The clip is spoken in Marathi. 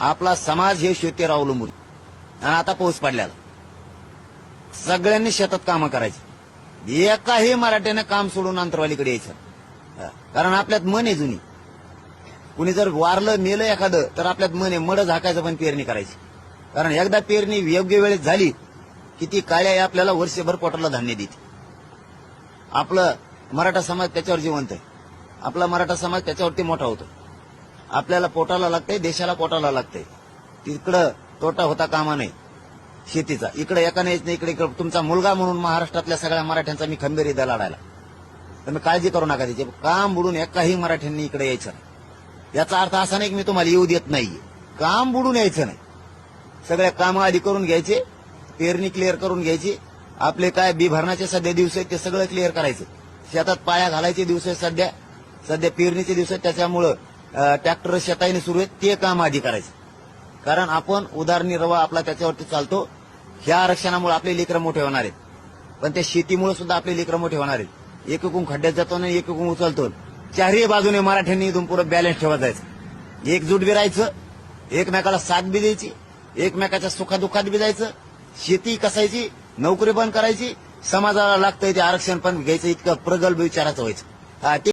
आपला समाज हे शेतीवर अवलंबून आणि आता पाऊस पडल्याला सगळ्यांनी शेतात कामं करायची. एकाही मराठ्यानं काम सोडून अंतरवालीकडे यायचं. कारण आपल्यात मन आहे जुनी. कुणी जर वारलं मेलं एखादं तर आपल्यात मन आहे मड झाकायचं पण पेरणी करायची. कारण एकदा पेरणी योग्य वेळेत झाली की ती काळ्या आपल्याला वर्षभर पोटाला धान्य देते. आपलं मराठा समाज त्याच्यावर जिवंत आहे. आपला मराठा समाज त्याच्यावरती मोठा होतो. आपल्याला पोटाला लागतंय, देशाला पोटाला लागतंय. तिकडं तोटा होता कामा नये शेतीचा. इकडे एकाने येत नाही, इकडे तुमचा मुलगा म्हणून महाराष्ट्रातल्या सगळ्या मराठ्यांचा मी खंबीर आहे लढायला. तुम्ही काळजी करू नका. त्याचे काम बुडून एकाही मराठ्यांनी इकडे यायचं नाही. याचा अर्थ असा नाही की मी तुम्हाला येऊ देत नाहीये. काम बुडून यायचं नाही. सगळ्या कामं आधी करून घ्यायचे, पेरणी क्लिअर करून घ्यायची. आपले काय बी भरण्याचे सध्या दिवस आहेत ते सगळं क्लिअर करायचं. शेतात पाया घालायचे दिवस आहेत सध्या पेरणीचे दिवस आहेत. त्याच्यामुळं ट्रॅक्टर शेताने सुरू आहेत ते काम आधी करायचं. कारण आपण उदारनिर्वाह आपला त्याच्यावरती चालतो. ह्या आरक्षणामुळे आपले लेकरं मोठे होणार आहेत. पण त्या शेतीमुळे सुद्धा आपले लेकरं मोठे होणार आहेत. एकूण खड्ड्यात जातो ना एकूण उचलतो. चारही बाजूने मराठ्यांनी इथून पुढे बॅलन्स ठेवत जायचं. एकजूट बी राहायचं, एकमेकाला साथ बी द्यायची, एकमेकाच्या सुखादुःखात बी जायचं. शेती कसायची, नोकरी पण करायची, समाजाला लागतंय ते आरक्षण पण घ्यायचं. इतकं प्रगल्भ विचाराचं व्हायचं.